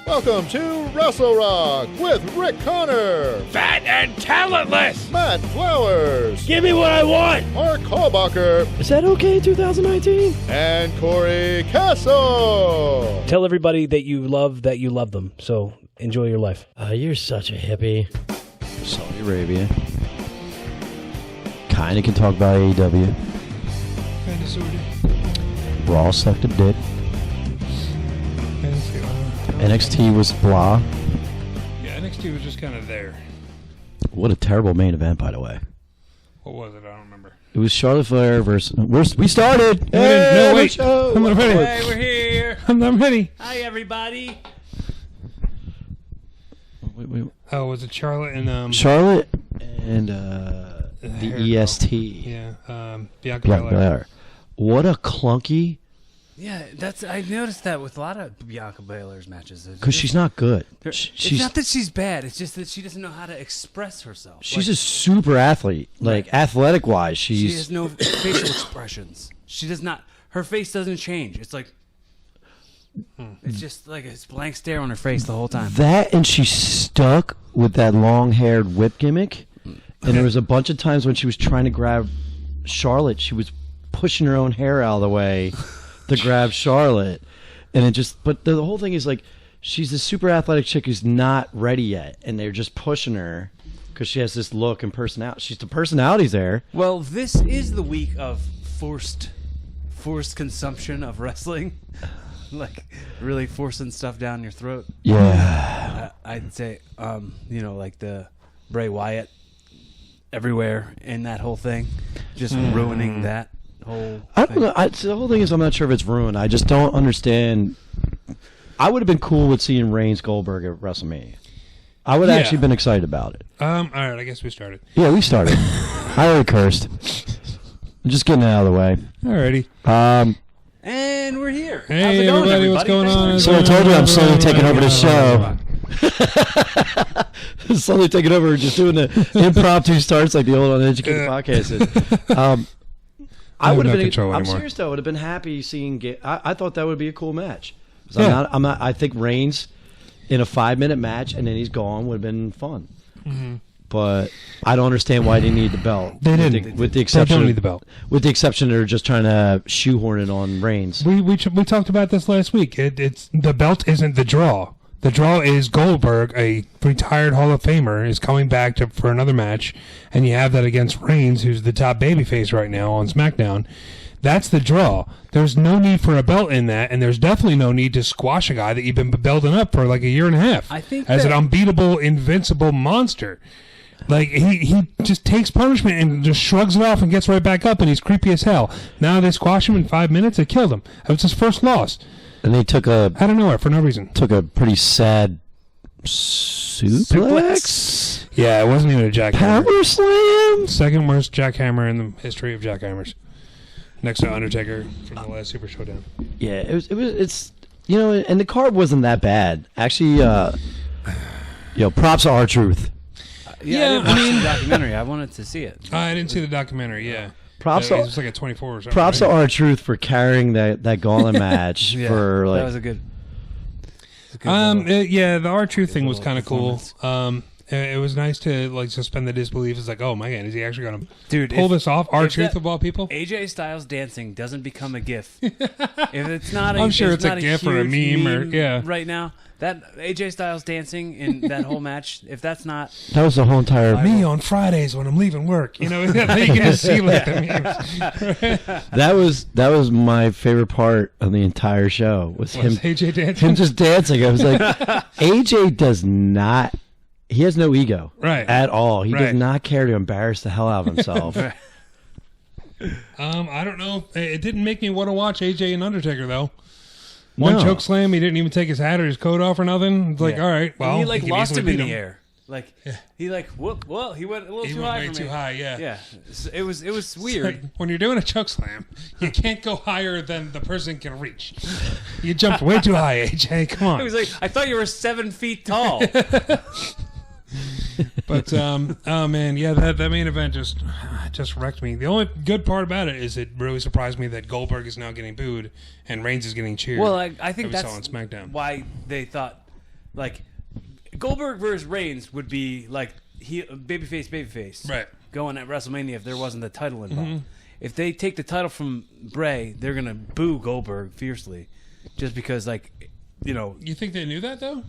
Welcome to Wrestle Rock with Rick Connor, Fat and talentless! Matt Flowers, Give me what I want! Mark Horbacher, Is that okay in 2019? and Corey Castle. Tell everybody that you love them. So enjoy your life. You're such a hippie. Saudi Arabia. Kinda can talk about AEW. Kinda sorta. Raw sucked a dick. Kinda sorta. NXT was blah. Yeah, NXT was just kind of there. What a terrible main event, by the way. What was it? I don't remember. It was Charlotte Flair versus... We started! No, wait. Show. I'm not ready. Hey, we're here. I'm not ready. Hi, everybody. Wait. Oh, was it Charlotte and... Charlotte and the EST. Yeah, Bianca Bianca Belair. Belair. What a clunky... Yeah, I noticed that with a lot of Bianca Belair's matches. Because she's not good. It's not that she's bad. It's just that she doesn't know how to express herself. She's a super athlete. Like, athletic-wise, She has no facial expressions. She does not. Her face doesn't change. It's like... It's just like a blank stare on her face the whole time. That, and she's stuck with that long-haired whip gimmick. And there was a bunch of times when she was trying to grab Charlotte, she was pushing her own hair out of the way to grab Charlotte. And it just... But the whole thing is, like, she's this super athletic chick who's not ready yet. And they're just pushing her because she has this look and personality. The personality's there. Well, this is the week of forced consumption of wrestling. Like, really forcing stuff down your throat. Yeah. I'd say, like the Bray Wyatt everywhere in that whole thing. Just ruining that whole I don't know. The whole thing is I'm not sure if it's ruined. I just don't understand. I would have been cool with seeing Reigns Goldberg at WrestleMania. I would have actually been excited about it. All right, I guess we started. Yeah, we started. I already cursed. I'm just getting it out of the way. Alrighty. And we're here. Hey, How's it going, everybody, what's going on? So I told you I'm slowly taking over the show. Slowly taking over, just doing the impromptu starts like the old Uneducated podcast. I would have been. I'm serious though. I would have been happy seeing. I thought that would be a cool match. Yeah. I'm not. I think Reigns in a 5-minute match and then he's gone would have been fun. Mm-hmm. But I don't understand why they need the belt. They didn't. With the exception, they don't need the belt. With the exception, they're just trying to shoehorn it on Reigns. We talked about this last week. It's the belt isn't the draw. The draw is Goldberg, a retired Hall of Famer, is coming back for another match, and you have that against Reigns, who's the top babyface right now on SmackDown. That's the draw. There's no need for a belt in that, and there's definitely no need to squash a guy that you've been building up for like a year and a half. I think as an unbeatable, invincible monster. Like, he just takes punishment and just shrugs it off and gets right back up, and he's creepy as hell. Now they squash him in 5 minutes, they killed him. That was his first loss. And they took out of nowhere for no reason. Took a pretty sad suplex. Yeah, it wasn't even a jackhammer. Power slam. Second worst jackhammer in the history of jackhammers, next to Undertaker from the last Super Showdown. Yeah, it's and the card wasn't that bad actually. Props to R-Truth. Yeah, I mean, the documentary. I wanted to see it. I didn't see the documentary. Yeah. Props. It was like a 24 or something. Props to R-Truth for carrying that gauntlet match for like. That was a good. The R-Truth thing was kind of cool. It was nice to like suspend the disbelief. It's like, oh my god, is he actually gonna pull this off? R-Truth of all people. AJ Styles dancing doesn't become a GIF. If it's not, I'm sure it's a GIF or a meme right now. That AJ Styles dancing in that whole match, if that's not... That was the whole entire... Me on Fridays when I'm leaving work. You know, you can just see like the memes. That was my favorite part of the entire show. Was him AJ dancing? Him just dancing. I was like, AJ does not... He has no ego. Right. At all. He does not care to embarrass the hell out of himself. I don't know. It didn't make me want to watch AJ and Undertaker, though. One choke slam, he didn't even take his hat or his coat off or nothing. It's like, all right, well, and he lost him in the air. Like he he went a little too high. Way too high, yeah. Yeah, it was weird. Like, when you're doing a choke slam, you can't go higher than the person can reach. You jumped way too high, AJ. Come on. It was like, I thought you were 7 feet tall. But oh man, yeah, that main event just wrecked me. The only good part about it is it really surprised me that Goldberg is now getting booed and Reigns is getting cheered. Well, I think that's on SmackDown. why they thought like Goldberg versus Reigns would be like babyface, Right. going at WrestleMania if there wasn't the title involved. If they take the title from Bray, they're gonna boo Goldberg fiercely, just because You think they knew that though?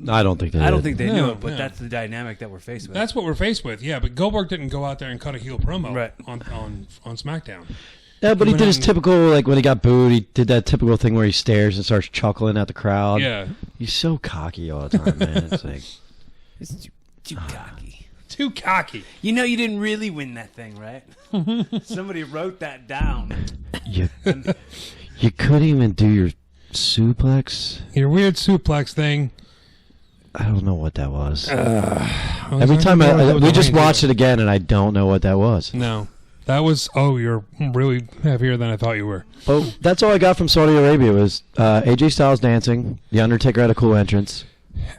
I don't think they I don't did. think they No, knew it, but no. that's the dynamic that we're faced with. That's what we're faced with. Yeah, but Goldberg didn't go out there and cut a heel promo Right. on SmackDown. Yeah, but he went did his on- typical, like when he got booed, he did that typical thing where he stares and starts chuckling at the crowd. Yeah. He's so cocky all the time, man. It's like, It's too cocky. Too cocky. You know you didn't really win that thing, right? Somebody wrote that down. you couldn't even do your suplex? Your weird suplex thing. I don't know what that was. Every Every time we just watched it again, and I don't know what that was. No. That was, you're really heavier than I thought you were. Oh, that's all I got from Saudi Arabia was AJ Styles dancing. The Undertaker had a cool entrance.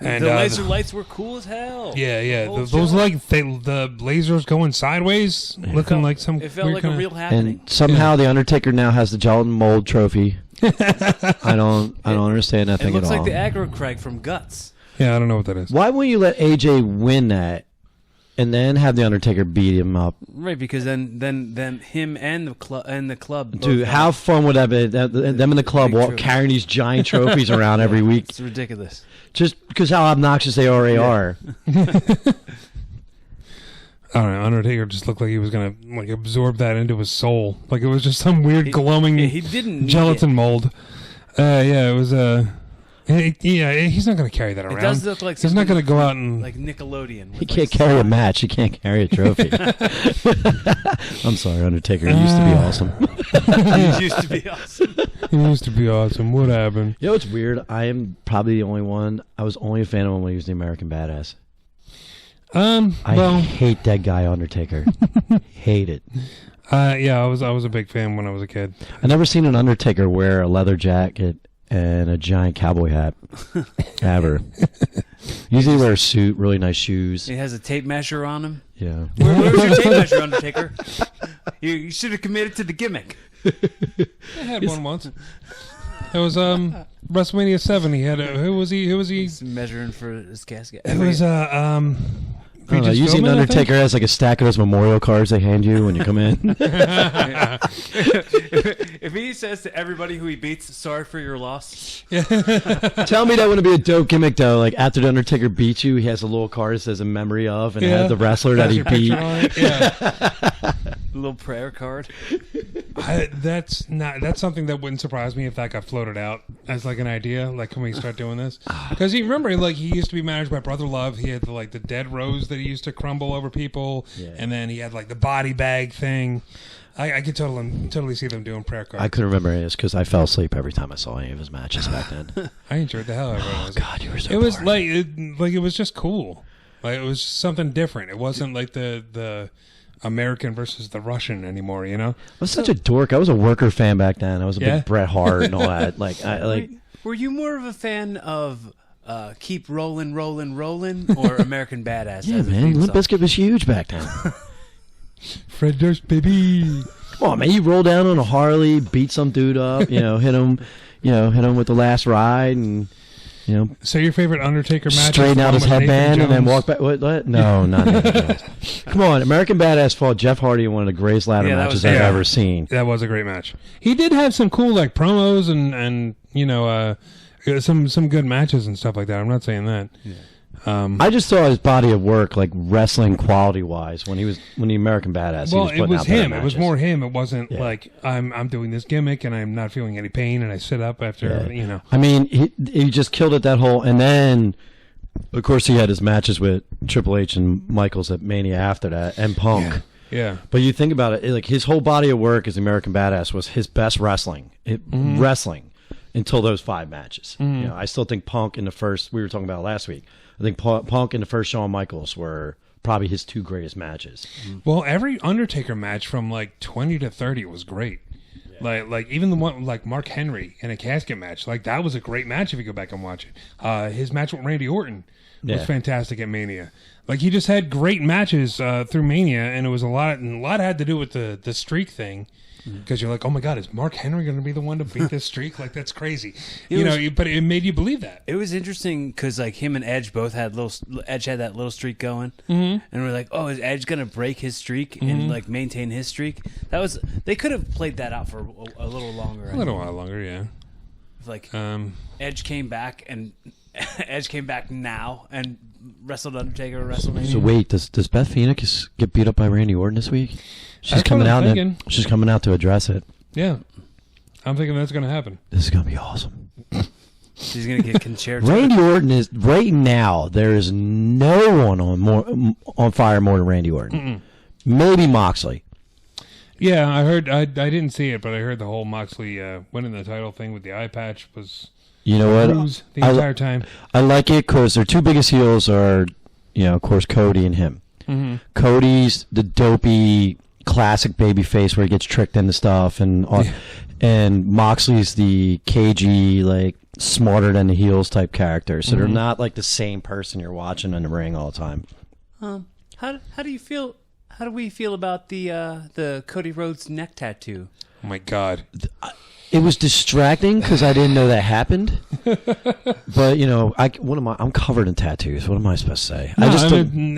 And The laser lights were cool as hell. Yeah. The whole Those show. the lasers going sideways, looking like some. It felt weird like a kinda- real happening. And somehow the Undertaker now has the gelatin mold trophy. I don't understand that It thing at looks all. like the aggro Craig from Guts. Yeah, I don't know what that is. Why wouldn't you let AJ win that, and then have the Undertaker beat him up? Right, because then him and the club. both Dude, got- how fun would that be? Them in the club Big trophy. carrying these giant trophies around every week, It's ridiculous. just because how obnoxious they already are. I don't know. Undertaker just looked like he was gonna absorb that into his soul. Like it was just some weird glowing He didn't need gelatin it. mold. Yeah, it was he's not gonna carry that around. It does look like he's not something gonna go out and like Nickelodeon. with He can't like carry a slime. match. He can't carry a trophy. I'm sorry, Undertaker. You used to be awesome. It used to be awesome. He used to be awesome. What happened? You know what's weird? I am probably the only one. I was only a fan of him when he was the American Badass. I hate that guy, Undertaker. Hate it. Yeah, I was a big fan when I was a kid. I never seen an Undertaker wear a leather jacket and a giant cowboy hat. Ever. Usually wear a suit, really nice shoes. He has a tape measure on him. Yeah. Where's your tape measure, Undertaker? You should have committed to the gimmick. I had one once. It was WrestleMania 7. He had who was he? He's measuring for his casket. It was I don't know, usually an Undertaker has like a stack of those memorial cards they hand you when you come in. If he says to everybody who he beats, "Sorry for your loss," Tell me that wouldn't be a dope gimmick though. Like after the Undertaker beats you, he has a little card that says in memory of, and it has the wrestler that he beat. Yeah, a little prayer card. that's something that wouldn't surprise me if that got floated out as like an idea. Like, can we start doing this? Because he used to be managed by Brother Love. He had the dead rose that he used to crumble over people, and then he had like the body bag thing. I could totally see them doing prayer cards. I couldn't remember any of this because I fell asleep every time I saw any of his matches back then. I enjoyed the hell out of it. Oh God, you were so. It was boring. it was just cool. Like it was something different. It wasn't like the American versus the Russian anymore. You know. I was such a dork. I was a worker fan back then. I was a Yeah? big Bret Hart and all that. Were you more of a fan of "Keep Rolling, Rolling, Rolling" or American Badass? Yeah, as a man. theme Limp song? Bizkit was huge back then. Fred Durst, baby. Come on, man. You roll down on a Harley, beat some dude up, hit him with the last ride, and So your favorite Undertaker match? straighten is out the his one with Nathan headband and then Jones? walk back. What? No, not Nathan Jones. Come on, American Badass fought Jeff Hardy in one of the greatest ladder Yeah, that matches was- I've yeah. ever seen. That was a great match. He did have some cool like promos and some good matches and stuff like that. I'm not saying that. Yeah. I just saw his body of work, like wrestling quality wise, when the American Badass. Well, he it was was putting out better him. It was matches. more him. It wasn't Yeah. like I'm doing this gimmick and I'm not feeling any pain and I sit up after Yeah. I mean, he just killed it that whole, and then of course he had his matches with Triple H and Michaels at Mania after that, and Punk. Yeah. But you think about it, like his whole body of work as American Badass was his best wrestling. Wrestling until those 5 matches. I still think Punk in the first. We were talking about it last week. I think Punk and the first Shawn Michaels were probably his 2 greatest matches. Well, every Undertaker match from like 20 to 30 was great. Yeah. Like even the one like Mark Henry in a casket match, like that was a great match if you go back and watch it. His match with Randy Orton was fantastic at Mania. Like he just had great matches through Mania, and it was a lot had to do with the streak thing. because you're like, oh my God, is Mark Henry going to be the one to beat this streak? Like, that's crazy. But it made you believe that. It was interesting because like him and Edge both had Edge had that little streak going, and we're like, oh, is Edge going to break his streak and like maintain his streak? They could have played that out for a little longer. A little while longer, yeah. Like Edge came back and Edge came back now and wrestled Undertaker at WrestleMania. So wait, does Beth Phoenix get beat up by Randy Orton this week? She's coming out. She's coming out to address it. Yeah, I'm thinking that's going to happen. This is going to be awesome. She's going to get concerto. Randy Orton is right now. There is no one on fire more than Randy Orton. Maybe Moxley. Yeah, I heard. I didn't see it, but I heard the whole Moxley winning the title thing with the eye patch was. You know what? The entire time. I like it because their two biggest heels are, of course, Cody and him. Mm-hmm. Cody's the dopey classic baby face where he gets tricked into stuff, and Moxley's the cagey, like smarter than the heels type character. So they're not like the same person you're watching in the ring all the time. How do you feel? How do we feel about the Cody Rhodes neck tattoo? Oh my God. It was distracting because I didn't know that happened. But I'm covered in tattoos. What am I supposed to say? No,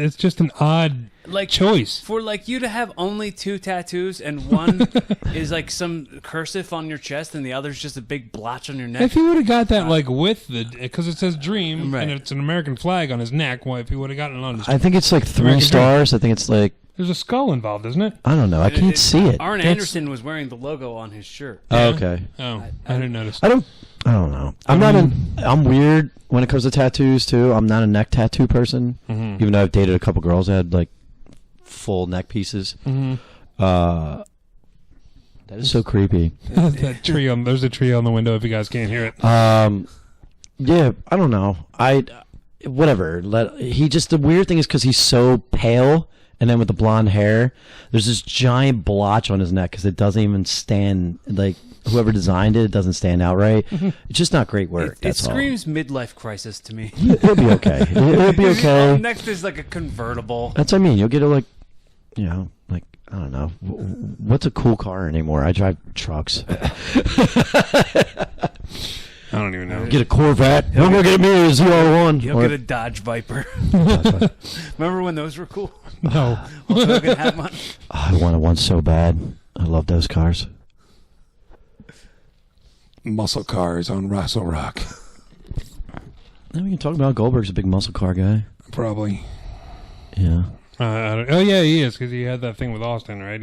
it's just an odd choice for you to have only 2 tattoos and one is like some cursive on your chest and the other's just a big blotch on your neck. If he would have got that with because it says Dream and it's an American flag on his neck, well, if he would have gotten it on his, I think it's like 3 stars. I think it's like. There's a skull involved, isn't it? I don't know. I can't see it. Arn Anderson was wearing the logo on his shirt. Oh, okay. Oh, I didn't notice. I don't know. I'm weird when it comes to tattoos too. I'm not a neck tattoo person, even though I've dated a couple girls that had like full neck pieces. That is so creepy. That tree there's a tree on the window if you guys can't hear it. Yeah, I don't know. Whatever. The weird thing is because he's so pale, and then with the blonde hair, there's this giant blotch on his neck because it doesn't even stand. Like whoever designed it doesn't stand out right. It's just not great work. It screams midlife crisis to me. It'll be okay. It'll be okay. Next is like a convertible. That's what I mean. You'll get it I don't know. What's a cool car anymore? I drive trucks. I don't even know. Get a Corvette. I'm going to get a ZR1. You'll get a Dodge Viper. Remember when those were cool? No. Hogan had one. I wanted one so bad. I love those cars. Muscle cars on Rassle Rock. Now we can talk about Goldberg's a big muscle car guy. Probably. Yeah. Yeah, he is because he had that thing with Austin, right?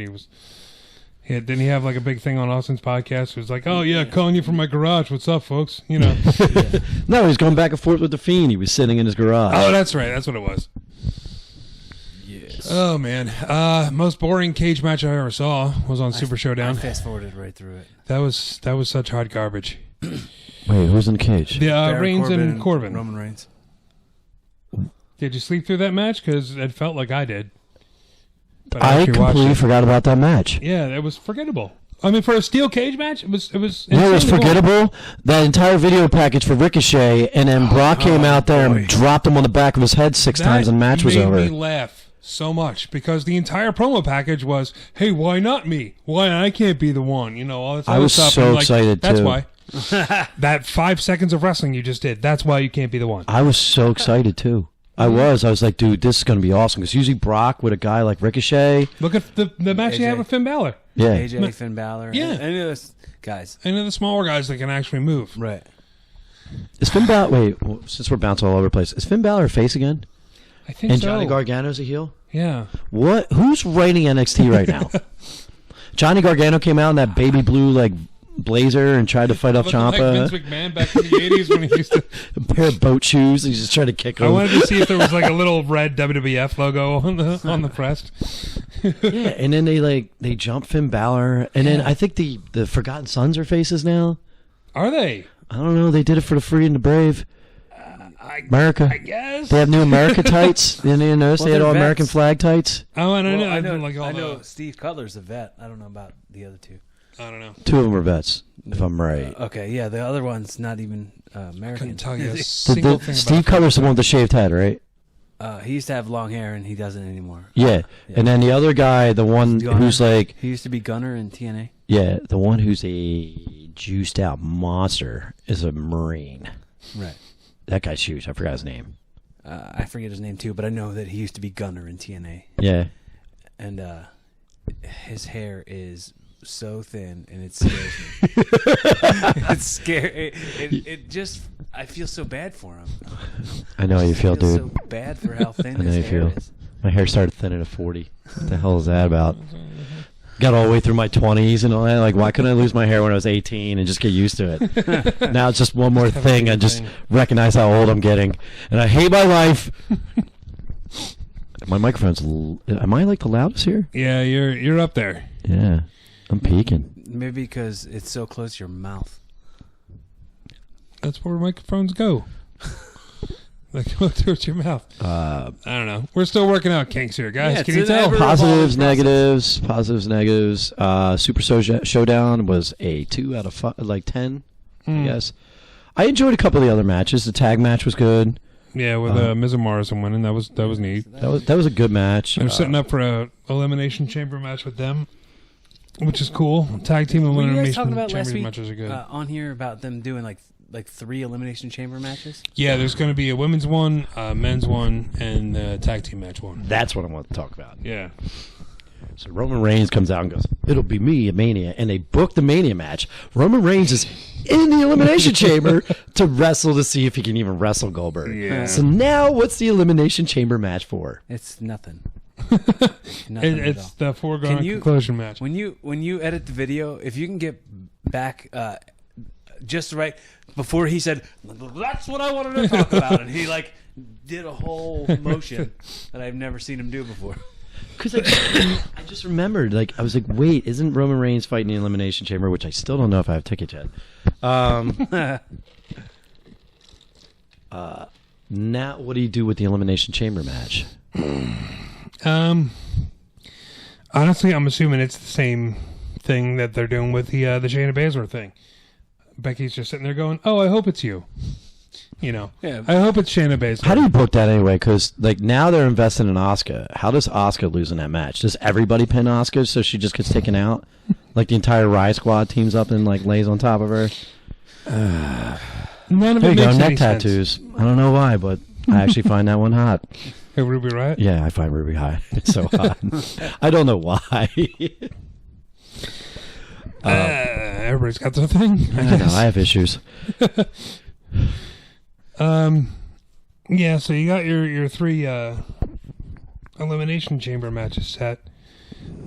Didn't he have like a big thing on Austin's podcast? It was like, oh yeah, calling you from my garage. What's up, folks? No, he's going back and forth with the Fiend. He was sitting in his garage. Oh, that's right. That's what it was. Yes. Oh man, most boring cage match I ever saw was on Super Showdown. I fast forwarded right through it. That was such hot garbage. Wait, who's in the cage? Reigns and Corbin. Roman Reigns. Did you sleep through that match? Because it felt like I did. But I completely forgot about that match. Yeah, it was forgettable. I mean, for a steel cage match, it was. You know, it was forgettable. That entire video package for Ricochet, and then Brock came out there and dropped him on the back of his head 6 times, and the match was over. Made me laugh so much because the entire promo package was, "Hey, why not me? Why I can't be the one?" All this. I was stuff. so excited That's too. why. That 5 seconds of wrestling you just did. That's why you can't be the one. I was so excited too. I was like, dude, this is going to be awesome. Because usually Brock with a guy like Ricochet. Look at the match you have with Finn Balor. Yeah. AJ, Finn Balor. Yeah. Any of those guys. Any of the smaller guys that can actually move. Right. Is Finn Balor... Wait, since we're bouncing all over the place, is Finn Balor a face again? I think and so. And Johnny Gargano's a heel? Yeah. What? Who's writing NXT right now? Johnny Gargano came out in that baby blue, blazer and tried to fight off Ciampa. Like Vince McMahon back in the 80s when he used to... A pair of boat shoes. He's just trying to kick him. I wanted to see if there was a little red WWF logo on the crest. Yeah, and then they jump Finn Balor. And then I think the Forgotten Sons are faces now. Are they? I don't know. They did it for the Free and the Brave. America. I guess. They have new America tights. Didn't you notice they had all vets. American flag tights? Oh, I don't know. I know Steve Cutler's a vet. I don't know about the other two. I don't know. 2 of them are vets, if I'm right. Okay, yeah, the other one's not even American. I couldn't tell you a single thing Steve Cutler's the one with the shaved head, right? He used to have long hair, and he doesn't anymore. Yeah. And then the other guy, the one who's like... He used to be Gunner in TNA. Yeah, the one who's a juiced out monster is a Marine. Right. That guy's huge. I forgot his name. I forget his name, too, but I know that he used to be Gunner in TNA. Yeah. And his hair is so thin, and it scares me. It's scary. It just... I feel so bad for him. I know how you feel, dude. So bad for how thin I know his you hair feel. is. My hair started thinning at 40. What the hell is that about? Got all the way through my 20s and all that. Like, why couldn't I lose my hair when I was 18 and just get used to it? Now it's just one more thing. I just recognize how old I'm getting. And I hate my life. My microphone's... Am I like the loudest here? Yeah, you're up there. Yeah. I'm peaking. Maybe because it's so close to your mouth. That's where microphones go. They go towards your mouth. I don't know. We're still working out kinks here, guys. Yeah, Can you it's an tell? ever- Positives, Positives, negatives. Super Showdown was a 2 out of 10, I guess. I enjoyed a couple of the other matches. The tag match was good. Yeah, with Miz and Morrison winning. That was neat. That was a good match. They're setting up for a Elimination Chamber match with them, which is cool. Tag team Were you guys Elimination talking about last Chamber week matches are good. on here about them doing like 3 Elimination Chamber matches? Yeah, there's going to be a women's one, men's one, and a tag team match one. That's what I want to talk about. Yeah. So Roman Reigns comes out and goes, "It'll be me at Mania," and they book the Mania match. Roman Reigns is in the Elimination Chamber to wrestle to see if he can even wrestle Goldberg. Yeah. So now, what's the Elimination Chamber match for? It's nothing. Nothing at It's all. the foregone Can you- conclusion match. When you edit the video, if you can get back just right before he said, "That's what I wanted to talk about," and he like did a whole motion that I've never seen him do before. Because I just remembered, like, I was like, wait, isn't Roman Reigns fighting the Elimination Chamber? Which I still don't know if I have tickets yet. Now, what do you do with the Elimination Chamber match? Honestly, I'm assuming it's the same thing that they're doing with the Shayna Baszler thing. Becky's just sitting there going, "Oh, I hope it's you." You know, Yeah. I hope it's Shayna Baszler. How do you book that anyway? Because like now they're investing in Asuka. How does Asuka lose in that match? Does everybody pin Asuka so she just gets taken out? Like the entire Riot Squad teams up and like lays on top of her? None of There it you go, makes neck any sense. tattoos. I don't know why, but I actually find that one hot. Hey, Ruby Riot? Yeah, I find Ruby hot. It's so hot. I don't know why. Everybody's got their thing. I know, I have issues. Yeah, so you got your 3 Elimination Chamber matches set.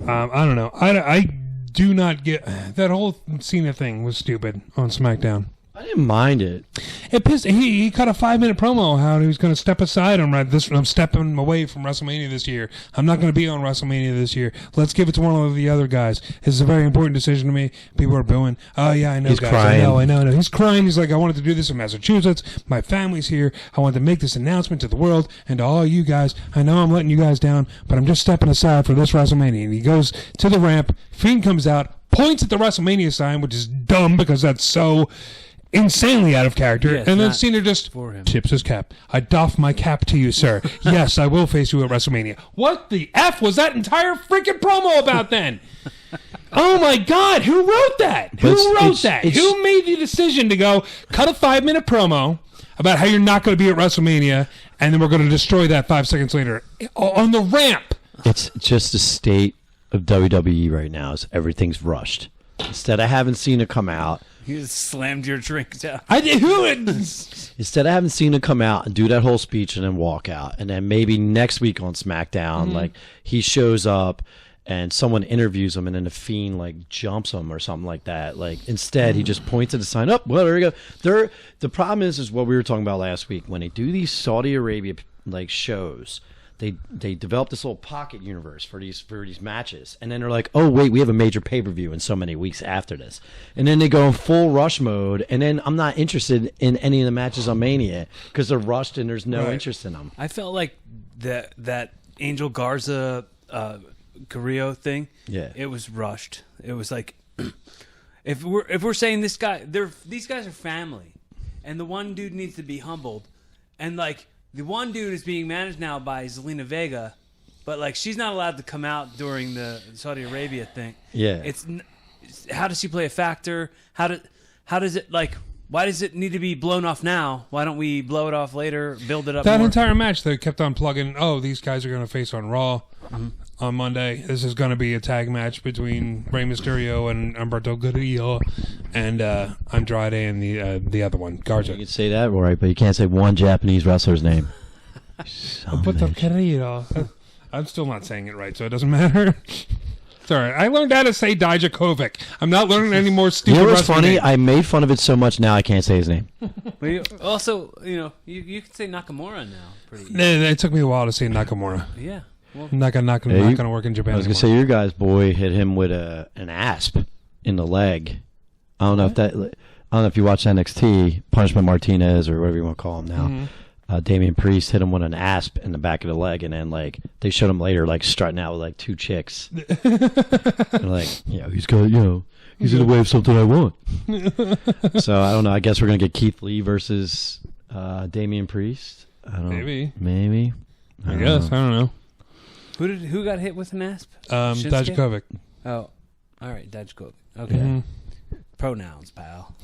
I don't know. I do not get... That whole Cena thing was stupid on SmackDown. I didn't mind it. It pissed. He cut a 5-minute promo how he was going to step aside on this. I'm stepping away from WrestleMania this year. I'm not going to be on WrestleMania this year. Let's give it to one of the other guys. This is a very important decision to me. People are booing. Oh yeah, I know, He's guys. crying. I know. He's crying. He's like, I wanted to do this in Massachusetts. My family's here. I wanted to make this announcement to the world and to all you guys. I know I'm letting you guys down, but I'm just stepping aside for this WrestleMania. And he goes to the ramp. Fiend comes out, points at the WrestleMania sign, which is dumb because that's so insanely out of character, Yeah, it's and then not Cena just for him. tips his cap. I doff my cap to you, sir. Yes, I will face you at WrestleMania. What the F was that entire freaking promo about then? Oh my God, who wrote that? But Who wrote it's- that? it's- Who made the decision to go cut a 5-minute promo about how you're not going to be at WrestleMania, and then we're going to destroy that 5 seconds later on the ramp? It's just the state of WWE right now is everything's rushed. Instead of having Cena come out, You just slammed your drink down. instead of having Cena come out and do that whole speech and then walk out, and then maybe next week on SmackDown, like he shows up and someone interviews him, and then the Fiend like jumps him or something like that. Like instead, he just points at the sign. Up, well, there we go. The problem is what we were talking about last week when they do these Saudi Arabia like shows. They develop this little pocket universe for these matches, and then they're like, oh wait, we have a major pay-per-view in so many weeks after this, and then they go in full rush mode, and then I'm not interested in any of the matches on Mania because they're rushed and there's no interest in them. I felt like that Angel Garza Carrillo thing. Yeah. It was rushed. It was like if we're saying these guys are family, and the one dude needs to be humbled, and like the one dude is being managed now by Zelina Vega, but like she's not allowed to come out during the Saudi Arabia thing. Yeah. How does she play a factor? How does it like? Why does it need to be blown off now? Why don't we blow it off later? Build it up. That more? entire match, they kept on plugging. Oh, these guys are going to face on Raw on Monday. This is going to be a tag match between Rey Mysterio and Humberto Carrillo and Andrade and the other one, Garza. You can say that right, but you can't say one Japanese wrestler's name. Humberto Carrillo. I'm still not saying it right, so it doesn't matter. It's all right. I learned how to say Dijakovic. I'm not learning any more stupid. You know what's funny? names. I made fun of it so much now I can't say his name. But you can say Nakamura now. Pretty easy. It took me a while to say Nakamura. Yeah. Well, Not gonna work in Japan. I was gonna say your guy's boy hit him with an asp in the leg. I don't know if you watch NXT, Punishment Martinez or whatever you want to call him now. Mm-hmm. Damian Priest hit him with an asp in the back of the leg, and then like they showed him later like strutting out with like two chicks. And, like, he's in the way of something I want. So I don't know. I guess we're gonna get Keith Lee versus Damian Priest. I don't know. Maybe. I guess. I don't know. who got hit with an asp? Dijakovic. Oh, all right, Dijakovic. Okay. Mm-hmm. Pronouns, pal.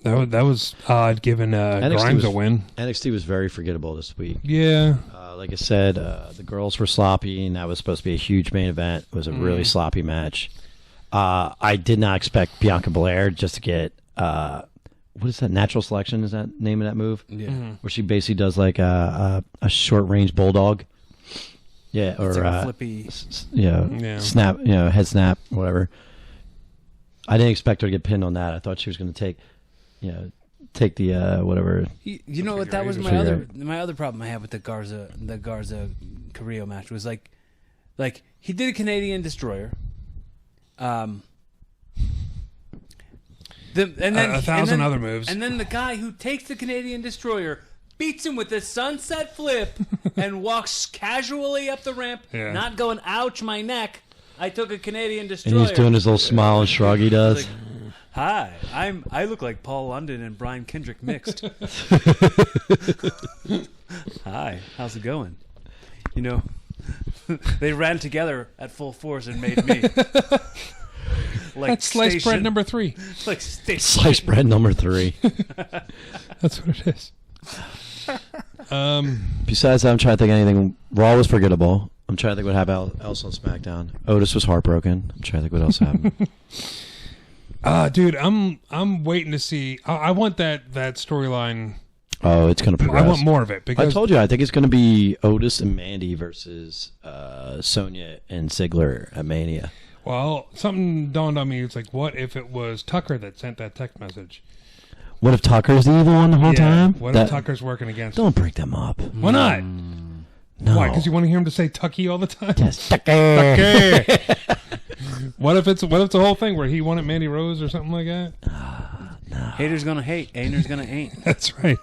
That was odd given Grimes a win. NXT was very forgettable this week. Yeah. Like I said, the girls were sloppy, and that was supposed to be a huge main event. It was a really sloppy match. I did not expect Bianca Belair just to get what is that? Natural Selection is that name of that move? Yeah. Where she basically does like a short range bulldog. Yeah, or it's like a flippy. Snap, head snap, whatever. I didn't expect her to get pinned on that. I thought she was going to take the whatever. You know what? That was my other problem I had with the Garza Carrillo match was like he did a Canadian Destroyer, and then a thousand other moves, and then the guy who takes the Canadian Destroyer beats him with a sunset flip and walks casually up the ramp, not going ouch my neck. I took a Canadian Destroyer. And he's doing his little smile and shrug he does. Like, hi, I look like Paul London and Brian Kendrick mixed. Hi, how's it going? They ran together at full force and made me. Like that's sliced bread number 3. Like sliced bread number 3. That's what it is. Besides that, I'm trying to think of anything. Raw was forgettable. I'm trying to think what happened else on SmackDown. Otis was heartbroken. I'm trying to think what else happened. Dude, I'm waiting to see. I want that storyline. Oh, it's going to progress. I want more of it because I told you I think it's going to be Otis and Mandy versus Sonya and Ziggler at Mania. Well, something dawned on me. It's like, what if it was Tucker that sent that text message? What if Tucker's the evil one the whole time? What if Tucker's working against him? Don't break them up. Why not? No. Why? Because you want to hear him to say Tucky all the time? Yes, Tucker. Tucker. What if it's the whole thing where he wanted Mandy Rose or something like that? No. Haters gonna hate, ain'ters gonna ain't. That's right.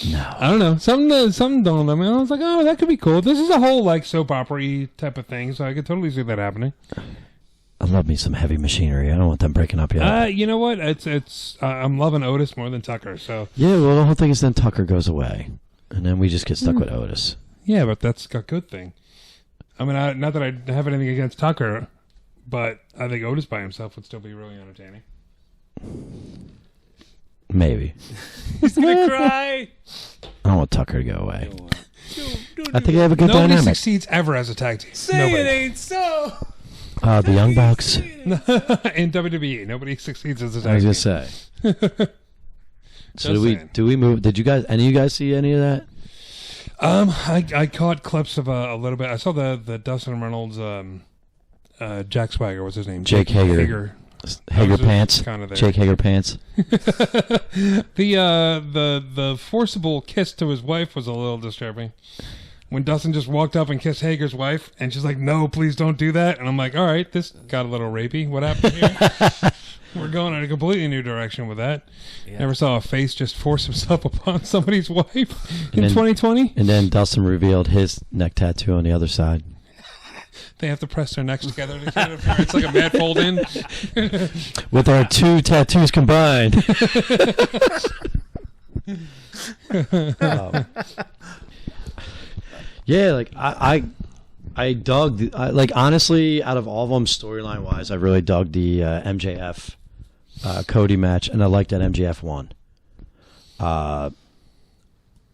No. I don't know. Something dawned on me. I was like, oh, that could be cool. This is a whole like soap opera-y type of thing, so I could totally see that happening. I love me some Heavy Machinery. I don't want them breaking up yet. You know what? It's I'm loving Otis more than Tucker. So yeah, well, the whole thing is then Tucker goes away, and then we just get stuck with Otis. Yeah, but that's a good thing. I mean, not that I have anything against Tucker, but I think Otis by himself would still be really entertaining. Maybe. He's gonna cry. I don't want Tucker to go away. I think they have a good Nobody dynamic. succeeds ever as a tag team. Say it ain't so. The Young Bucks. In WWE, nobody succeeds as a I tag was team. gonna say. So do we move? Did you guys? Any of you guys see any of that? I caught clips of a little bit. I saw the Dustin Reynolds, Jack Swagger. What's his name? Jake Hager. Hager Pants. Kind of there. Jake Hager Pants. The forcible kiss to his wife was a little disturbing. When Dustin just walked up and kissed Hager's wife, and she's like, "No, please don't do that." And I'm like, "All right, this got a little rapey. What happened here?" We're going in a completely new direction with that. Yeah. Never saw a face just force himself upon somebody's wife in 2020. And then Dustin revealed his neck tattoo on the other side. They have to press their necks together to get it. It's like a mad fold in. With our 2 tattoos combined. Yeah, like I dug honestly, out of all of them, storyline wise, I really dug the MJF Cody match, and I liked that MJF won.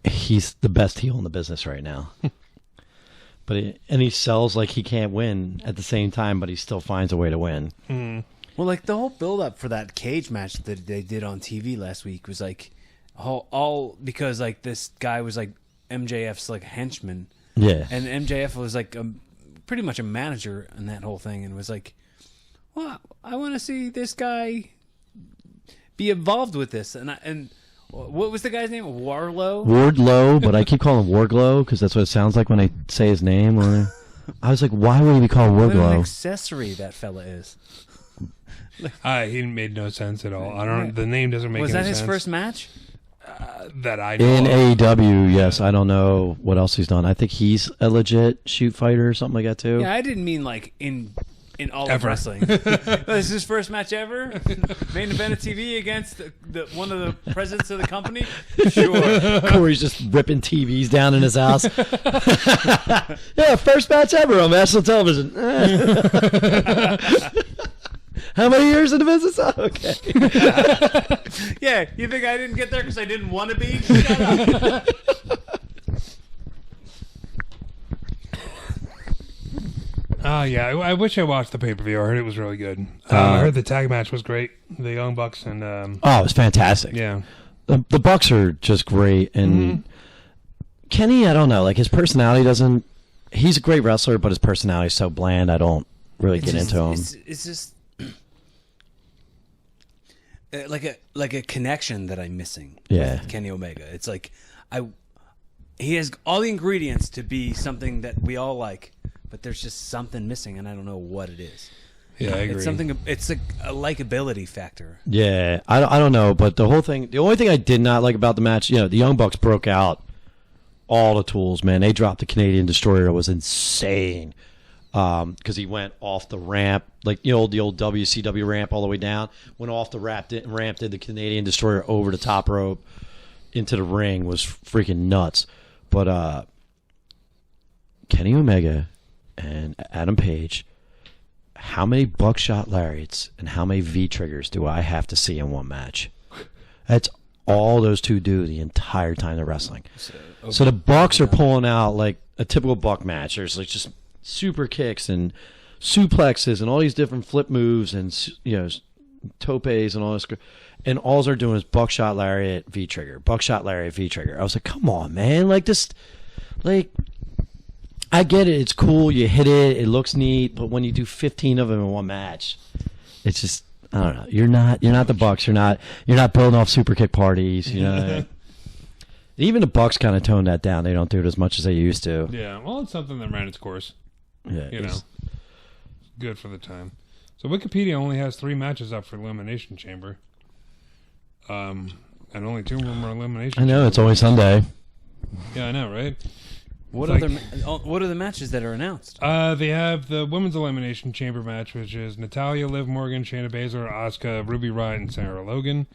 He's the best heel in the business right now. And he sells like he can't win at the same time, but he still finds a way to win. Mm. Well, like the whole build up for that cage match that they did on TV last week was like all because like this guy was like MJF's like henchman. Yeah. And MJF was like pretty much a manager in that whole thing, and was like, well, I want to see this guy be involved with this. And what was the guy's name? Wardlow, but I keep calling him Warglow because that's what it sounds like when I say his name. I was like, why would he be called What an Warglow? accessory that fella is. He made no sense at all. I don't. The name doesn't make Was any that his sense. first match? That I know In of. AEW, yes. I don't know what else he's done. I think he's a legit shoot fighter or something like that too. Yeah, I didn't mean like in all of Ever. wrestling. This is his first match ever. Main event of TV against one of the presidents of the company. Sure. Corey's just ripping TVs down in his house. Yeah, first match ever on national television. How many years in the business? Oh, okay. Yeah, you think I didn't get there because I didn't want to be? Shut up. Yeah, I wish I watched the pay-per-view. I heard it was really good. I heard the tag match was great. The Young Bucks and Oh, it was fantastic. yeah. The Bucks are just great, and Kenny, I don't know, like his personality doesn't. He's a great wrestler, but his personality is so bland. I don't really get into him. It's just like a connection that I'm missing. Yeah. With Kenny Omega. It's like he has all the ingredients to be something that we all like, but there's just something missing, and I don't know what it is. Yeah, I agree. It's something. It's a likability factor. Yeah, I don't know, but the whole thing. The only thing I did not like about the match, the Young Bucks broke out all the tools, man. They dropped the Canadian Destroyer. It was insane because he went off the ramp, like the old WCW ramp all the way down. Went off the ramp, did the Canadian Destroyer over the top rope into the ring. Was freaking nuts. But Kenny Omega and Adam Page. How many buckshot lariats and how many V-triggers do I have to see in one match? That's all those two do the entire time they're wrestling. So the Bucks are pulling out like a typical Buck match. There's like just super kicks and suplexes and all these different flip moves and topes and all this. And all they're doing is buckshot lariat V-trigger, buckshot lariat V-trigger. I was like, come on, man. Like this, like... I get it. It's cool. You hit it. It looks neat. But when you do 15 of them in one match, it's just I don't know. You're not the Bucks. You're not building off super kick parties. Even the Bucks kind of toned that down. They don't do it as much as they used to. Yeah, well, it's something that ran its course. Yeah, Good for the time. So Wikipedia only has 3 matches up for Elimination Chamber. And only 2 of them are Elimination. I know. Chamber It's only Sunday. Yeah, I know, right? What Like- what are the matches that are announced? They have the Women's Elimination Chamber match, which is Natalya, Liv Morgan, Shayna Baszler, Asuka, Ruby Riott, and Sarah Logan.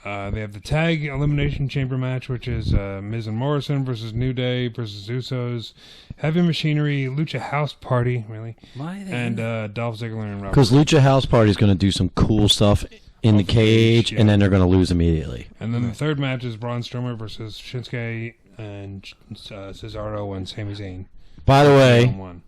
They have the Tag Elimination Chamber match, which is Miz and Morrison versus New Day versus Usos, Heavy Machinery, Lucha House Party, really, Why are they and Dolph Ziggler and Robert. Because Lucha House Party is going to do some cool stuff in the cage, yeah. and then they're going to lose immediately. And then the third match is Braun Strowman versus Shinsuke and Cesaro and Sami Zayn. By the way, 1-1.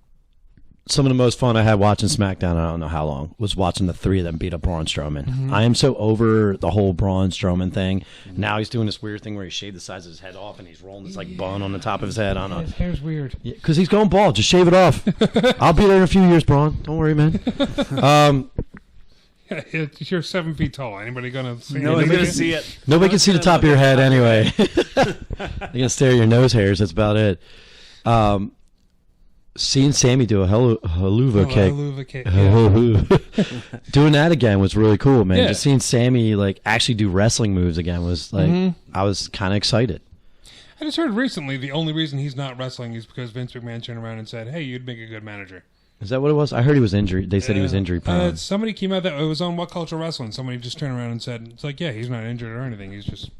some of the most fun I had watching SmackDown, I don't know how long, was watching the 3 of them beat up Braun Strowman. Mm-hmm. I am so over the whole Braun Strowman thing. Now he's doing this weird thing where he shaved the sides of his head off and he's rolling this like bun on the top of his head. I don't His know. hair's weird. Because he's going bald. Just shave it off. I'll be there in a few years, Braun. Don't worry, man. You're 7 feet tall. Anybody gonna see Nobody's it? gonna see it. Nobody can see the top of your head anyway. They're going to stare at your nose hairs. That's about it. Seeing Sammy do a haluva kick. Haluva kick, yeah. Doing that again was really cool, man. Yeah. Just seeing Sammy like actually do wrestling moves again was like I was kind of excited. I just heard recently the only reason he's not wrestling is because Vince McMahon turned around and said, "Hey, you'd make a good manager." Is that what it was? I heard he was injured. They said he was injury prone. Somebody came out that it was on What Culture Wrestling. Somebody just turned around and said, "It's like, yeah, he's not injured or anything. He's just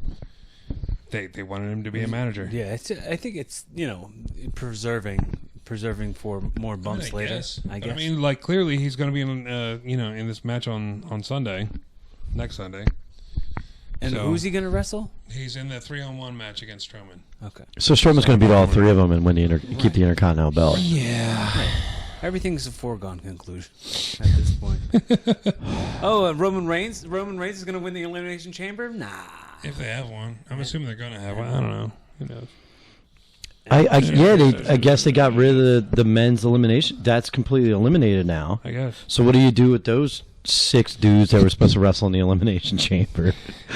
They wanted him to be a manager. Yeah, I think it's preserving for more bumps later. I guess. I mean, like clearly he's going to be in in this match on Sunday, next Sunday. And who's he going to wrestle? He's in the 3-on-1 match against Strowman. Okay. So Strowman's going to beat all three of them and win keep the Intercontinental belt. Yeah. Right. Everything's a foregone conclusion at this point. Roman Reigns? Roman Reigns is going to win the Elimination Chamber? Nah. If they have one. I'm assuming they're going to have one. I don't know. Who knows? I guess they got rid of the men's elimination. That's completely eliminated now. I guess. So what do you do with those 6 dudes that were supposed to wrestle in the Elimination Chamber?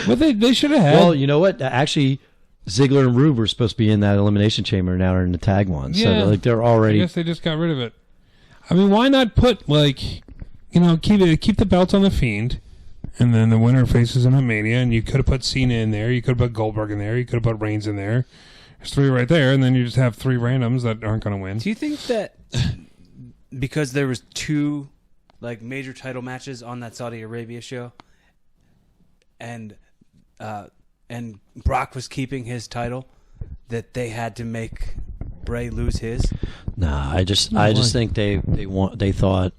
Well, they should have had. Well, you know what? Actually, Ziggler and Rube were supposed to be in that Elimination Chamber. Now they're in the tag one. Yeah. So they're already. I guess they just got rid of it. I mean, why not put keep the belts on the Fiend, and then the winner faces him at Mania, and you could have put Cena in there, you could have put Goldberg in there, you could have put Reigns in there. There's 3 right there, and then you just have 3 randoms that aren't going to win. Do you think that because there was 2 major title matches on that Saudi Arabia show, and Brock was keeping his title, that they had to make Bray lose his? Nah, I just think they thought.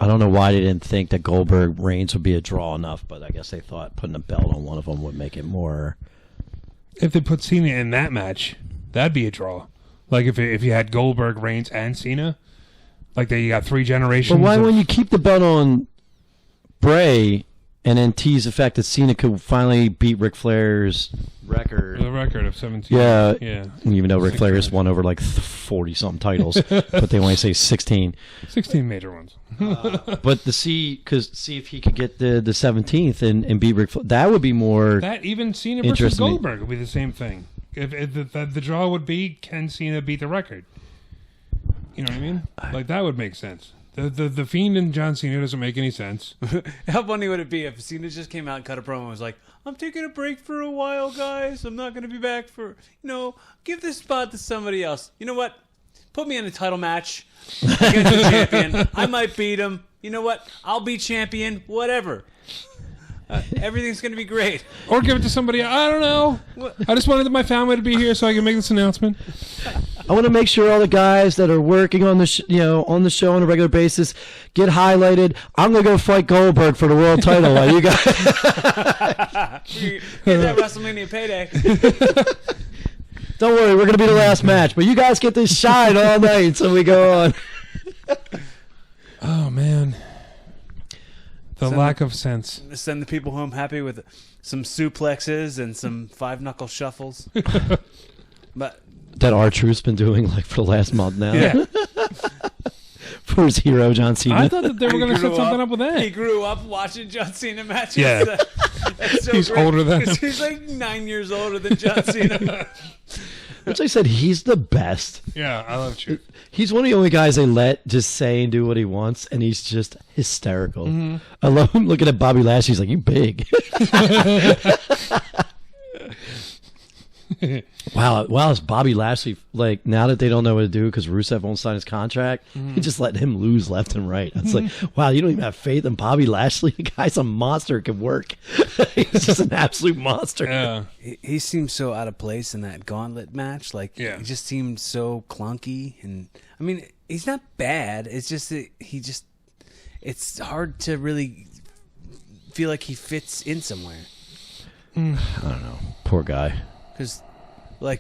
I don't know why they didn't think that Goldberg Reigns would be a draw enough, but I guess they thought putting a belt on one of them would make it more. If they put Cena in that match, that'd be a draw. Like if you had Goldberg, Reigns, and Cena, you got 3 generations. But why wouldn't you keep the belt on Bray and then tease the fact that Cena could finally beat Ric Flair's record? The record of 17. Yeah. Yeah. Even though Ric Flair has won over 40-something titles, but they only say 16. 16 major ones. But see if he could get the 17th and beat Ric Flair. That would be more. That even Cena versus Goldberg would be the same thing. If the draw would be, can Cena beat the record? You know what I mean? That would make sense. The Fiend and John Cena doesn't make any sense. How funny would it be if Cena just came out and cut a promo and was like, I'm taking a break for a while, guys. I'm not going to be back for, give this spot to somebody else. You know what? Put me in a title match against the champion. I might beat him. You know what? I'll be champion. Whatever. Everything's going to be great. Or give it to somebody. I don't know. I just wanted my family to be here so I can make this announcement. I want to make sure all the guys that are working on the on the show on a regular basis get highlighted. I'm going to go fight Goldberg for the world title. While you guys get that WrestleMania payday. Don't worry, we're going to be the last match, but you guys get this shine all night, so we go on. Oh man. Lack of sense. Send the people home happy with some suplexes and some 5-knuckle shuffles. But that R-Truth's been doing for the last month now. Yeah. For his hero, John Cena. I thought that they were going to set something up with that. He grew up watching John Cena matches. Yeah. That's so he's great, older than him. He's 9 years older than John Cena. Which I said, he's the best. Yeah, I love Truth. He's one of the only guys they let just say and do what he wants, and he's just hysterical. Mm-hmm. I love him looking at Bobby Lashley. He's like, you big. Wow, is Bobby Lashley, now that they don't know what to do because Rusev won't sign his contract, he just let him lose left and right. It's like, wow, you don't even have faith in Bobby Lashley? The guy's a monster, can work. He's just an absolute monster. Yeah. He seemed so out of place in that gauntlet match. He just seemed so clunky. And I mean, he's not bad. It's just that it's hard to really feel like he fits in somewhere. I don't know. Poor guy. Because, what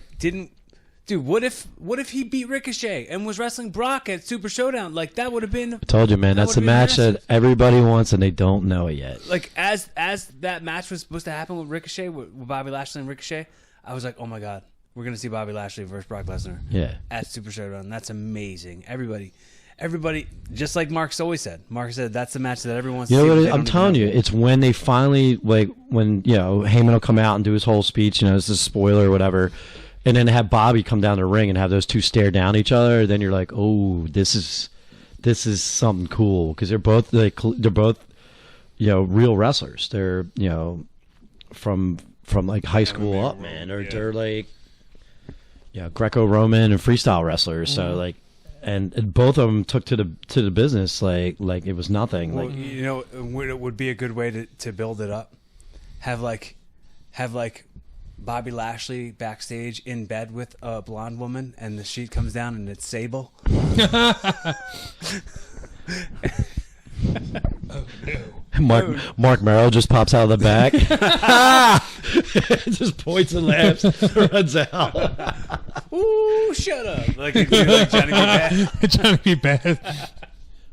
if he beat Ricochet and was wrestling Brock at Super Showdown? That would have been. I told you, man, that's a match that everybody wants and they don't know it yet. As that match was supposed to happen with Ricochet, with Bobby Lashley and Ricochet, I was like, oh my God, we're going to see Bobby Lashley versus Brock Lesnar. Yeah. At Super Showdown. That's amazing. Everybody, just like Mark's always said. Mark said that's the match that everyone wants to see. You know what? I'm telling you, it's when they finally, when, Heyman will come out and do his whole speech, this is a spoiler or whatever, and then have Bobby come down the ring and have those two stare down each other, then you're like, oh, this is something cool, because they're both, real wrestlers. They're, from high school up, man. Or they're Greco-Roman and freestyle wrestlers, so and both of them took to the business like it was nothing. Well, it would be a good way to build it up. Have Bobby Lashley backstage in bed with a blonde woman, and the sheet comes down and it's Sable. Mark Merrill just pops out of the back. Just points and laughs, runs out. Ooh, shut up! Like Johnny B. Bad. Johnny B. Bad.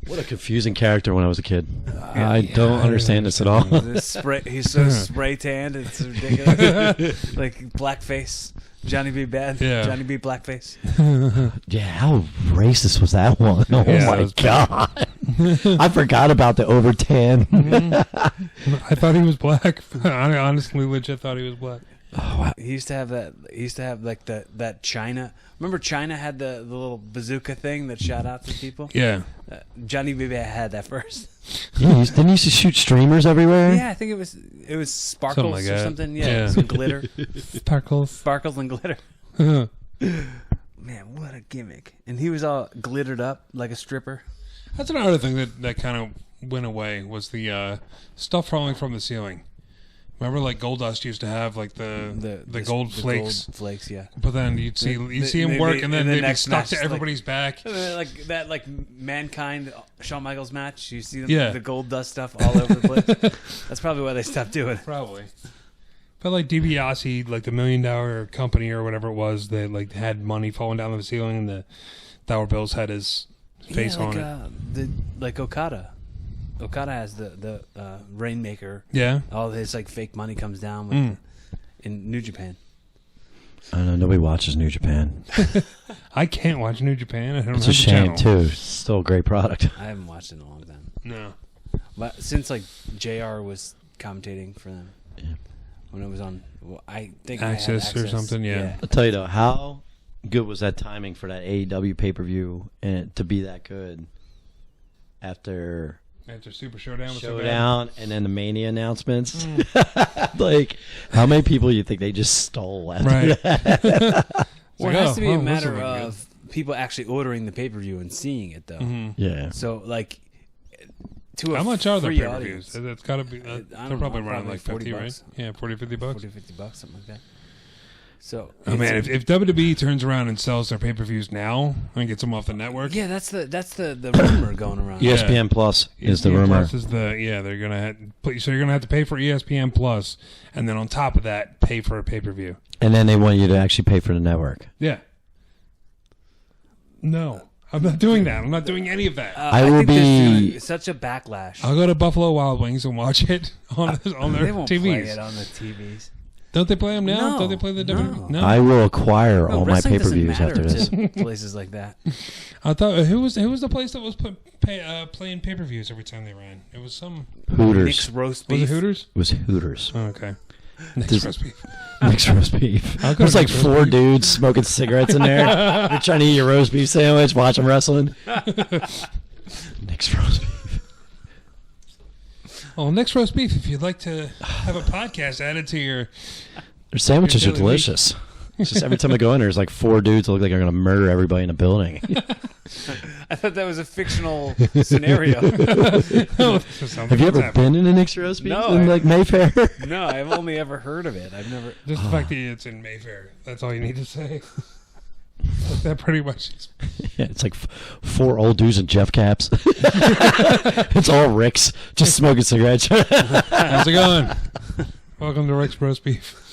What a confusing character when I was a kid. I don't understand this at all. He's so spray tanned, it's ridiculous. Like blackface. Johnny B. Bad. Yeah. Johnny B. Blackface. Yeah, how racist was that one? Oh my god. I forgot about the over tan. I thought he was black. I honestly legit thought he was black. Oh, He used to have that. He used to have like that China. Remember China had the little bazooka thing that shot out to people? Yeah. Johnny B. Bad had that first. yeah, didn't he used to shoot streamers everywhere? Yeah, I think it was sparkles Something like or that. something. Yeah, some glitter. Sparkles and glitter. Man, what a gimmick! And he was all glittered up like a stripper. That's another thing that kind of went away was the stuff falling from the ceiling. Remember, like Goldust used to have like the gold flakes. Gold flakes, yeah. But then you'd see him work, and then they'd be stuck to everybody's back. Like that, like Mankind Shawn Michaels match. You see Yeah. the gold dust stuff all over the place. That's probably why they stopped doing it. Probably. But like DiBiase, like the $1 Million Company or whatever it was, they like had money falling down the ceiling, and the dollar bills had his face on it. Like Okada. Okada has the Rainmaker. Yeah. All his like fake money comes down with in New Japan. I don't know. Nobody watches New Japan. I can't watch New Japan. I don't It's have a shame the channel. too. Still a great product. I haven't watched it in a long time. No. But since like JR was commentating for them. Yeah. When it was on, I think Access or something, yeah. I'll tell you though, how good was that timing for that AEW pay-per-view and to be that good after Super Showdown was so bad. Showdown and then the Mania announcements? Like, how many people you think they just stole after Right. that? Well, it has to be a this matter will be good. of people actually ordering the pay-per-view and seeing it, though. Mm-hmm. Yeah. So, like, to a How much are the free pay-per-views? audience, It's got to be. I They're don't probably know, running like 50, right? $40. Yeah, 40, 50 bucks. $40, $50, something like that. So, Oh man, if WWE turns around and sells their pay-per-views now and gets them off the network, yeah, that's the rumor going around. ESPN Plus is the ESPN rumor. Plus is they're gonna so you're gonna have to pay for ESPN Plus, and then on top of that, pay for a pay-per-view. And then they want you to actually pay for the network. Yeah. No, I'm not doing that. I'm not doing any of that. I will think there's be- such a backlash. I'll go to Buffalo Wild Wings and watch it on They their won't TVs. play it on the TVs. Don't they play them now? No, Don't they play the no. WWE? No. I will acquire No, all my wrestling doesn't pay-per-views matter after this. to places like that. I thought who was the place that was playing pay-per-views every time they ran? It was some Hooters. Nick's roast was beef. it Hooters? It was Hooters. Oh, okay. Next This- roast beef. Mixed roast beef. I'll go There's to like mixed roast 4 beef. dudes smoking cigarettes in there. They're trying to eat your roast beef sandwich, watch them wrestling. Mixed roast beef. Well, next roast beef. If you'd like to have a podcast added to your, Their sandwiches are Your daily delicious. It's just every time I go in, there's like 4 dudes that look like they're going to murder everybody in the building. I thought that was a fictional scenario. Have you ever been in a Nick's roast beef No, in like Mayfair? No, I've only ever heard of it. I've never. Just the fact that it's in Mayfair. That's all you need to say. That pretty much is. Yeah, it's like 4 old dudes in Jeff caps. It's all Ricks just smoking cigarettes. How's it going? Welcome to Rick's Roast Beef.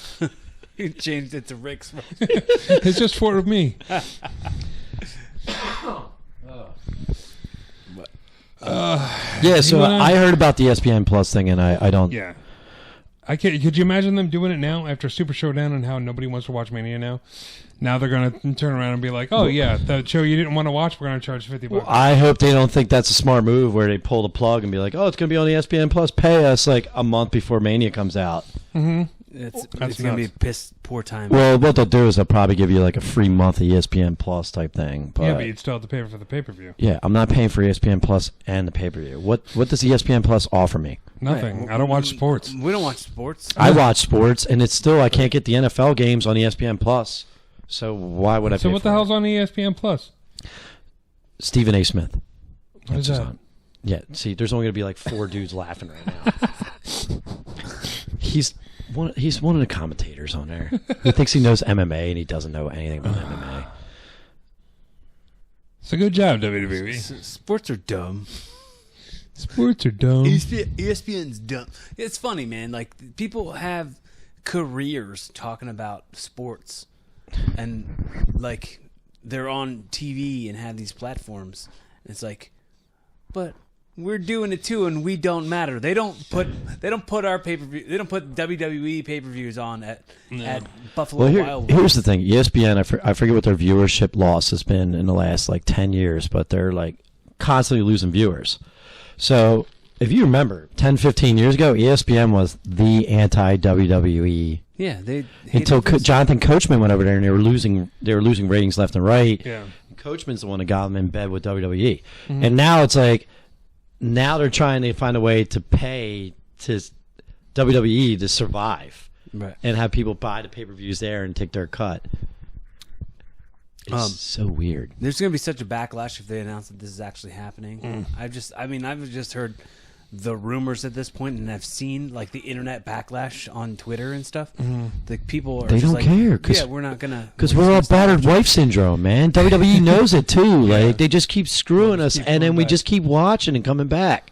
You changed it to Rick's. It's just 4 of me. Yeah, so You wanna- I heard about the ESPN Plus thing, and I don't. Yeah. I can't. Could you imagine them doing it now after Super Showdown and how nobody wants to watch Mania now? Now they're going to turn around and be like, oh, yeah, that show you didn't want to watch, we're going to charge $50. I hope they don't think that's a smart move where they pull the plug and be like, oh, it's going to be on ESPN Plus. Pay us like a month before Mania comes out. It's That's gonna be nuts. poor time. Well, what they'll do is they'll probably give you like a free month of ESPN Plus type thing. But, Yeah, but you'd still have to pay for the pay-per-view. yeah, I'm not paying for ESPN Plus and the pay-per-view. What does ESPN Plus offer me? Nothing. Right. I don't watch sports. We don't watch sports. I watch sports, and it's still I can't get the NFL games on ESPN Plus. So why would I? So pay what for the it? hell's on ESPN Plus? Stephen A. Smith. What is That's who's that? on. Yeah, see, there's only going to be like 4 dudes laughing right now. He's He's one of the commentators on there. He thinks he knows MMA and he doesn't know anything about MMA. So good job, WWE. Sports are dumb. Sports are dumb. ESPN's dumb. It's funny, man. Like, people have careers talking about sports, and like they're on TV and have these platforms. And it's like, but we're doing it too, and we don't matter. They don't put our pay-per-view. They don't put WWE pay-per-views on at Buffalo Wild Wings. Here's the thing: ESPN. I forget what their viewership loss has been in the last like 10 years, but they're like constantly losing viewers. So if you remember, 10, 15 years ago, ESPN was the anti-WWE. Yeah, until Jonathan Coachman went over there, and they were losing ratings left and right. Yeah, Coachman's the one that got them in bed with WWE, and now it's like. Now they're trying to find a way to pay to WWE to survive, right, and have people buy the pay-per-views there and take their cut. It's so weird. There's going to be such a backlash if they announce that this is actually happening. I've just heard the rumors at this point, and I've seen like the internet backlash on Twitter and stuff. The people are they just don't like, care yeah, we're not gonna because we're all battered wife syndrome, man. WWE knows it too. Like they just keep screwing us, and then we just keep watching and coming back.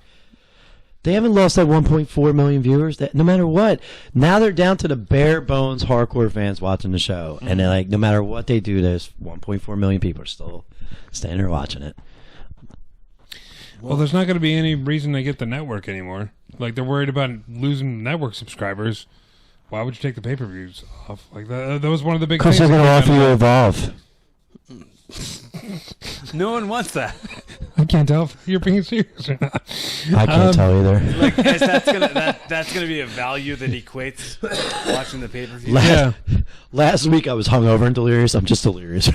They haven't lost that 1.4 million viewers. That no matter what, now they're down to the bare bones hardcore fans watching the show, and they're like, no matter what they do, there's 1.4 million people are still standing there watching it. Well, there's not going to be any reason to get the network anymore. Like, they're worried about losing network subscribers. Why would you take the pay-per-views off? Like, that was one of the big things. Because they're going to offer you Evolve. No one wants that. I can't tell if you're being serious or not. I can't tell either. Like, guys, that's gonna be a value that equates watching the pay-per-view. Last week I was hungover and delirious. I'm just delirious. At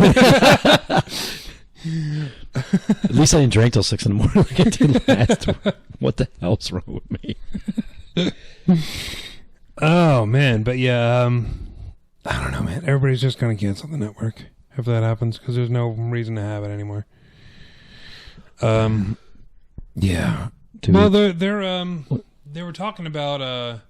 least I didn't drink till 6 a.m. like I did last week. What the hell's wrong with me? Oh man, but yeah, I don't know, man. Everybody's just gonna cancel the network if that happens because there's no reason to have it anymore. Yeah. Well, they were talking about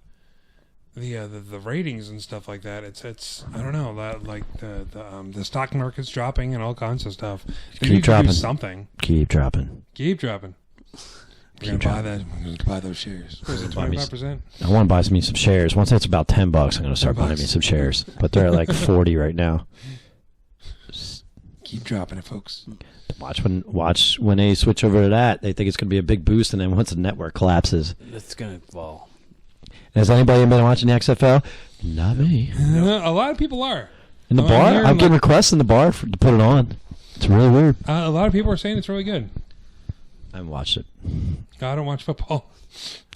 the ratings and stuff like that. It's I don't know, that like the stock market's dropping and all kinds of stuff. They Keep dropping. Do something. Keep dropping. Keep dropping. We're gonna buy those shares. What is it, 25%? I want to buy me some shares. Once that's about $10, I'm going to start buying me some shares. But they're at like 40 right now. Keep dropping it, folks. Watch when they switch over to that. They think it's going to be a big boost, and then once the network collapses, it's going to fall. Has anybody been watching the XFL? Not me. A lot of people are. In the bar? I'm getting requests in the bar to put it on. It's really weird. A lot of people are saying it's really good. I haven't watched it. I don't watch football.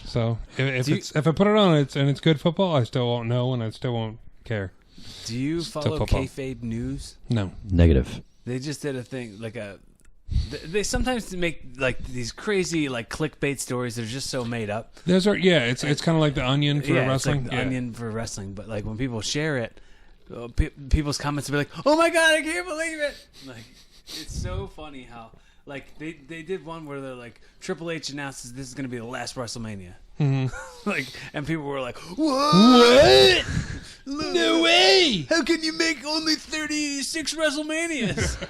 So if I put it on and it's good football, I still won't know and I still won't care. Do you follow kayfabe news? No. Negative. They just did a thing they sometimes make like these crazy like clickbait stories that are just so made up. Those are it's kind of like the Onion for wrestling. It's like the Onion for wrestling, but like when people share it, people's comments will be like, "Oh my god, I can't believe it!" Like it's so funny how like they did one where they're like Triple H announces this is going to be the last WrestleMania. Mm-hmm. Like, and people were like, "What? No way! How can you make only 36 WrestleManias?"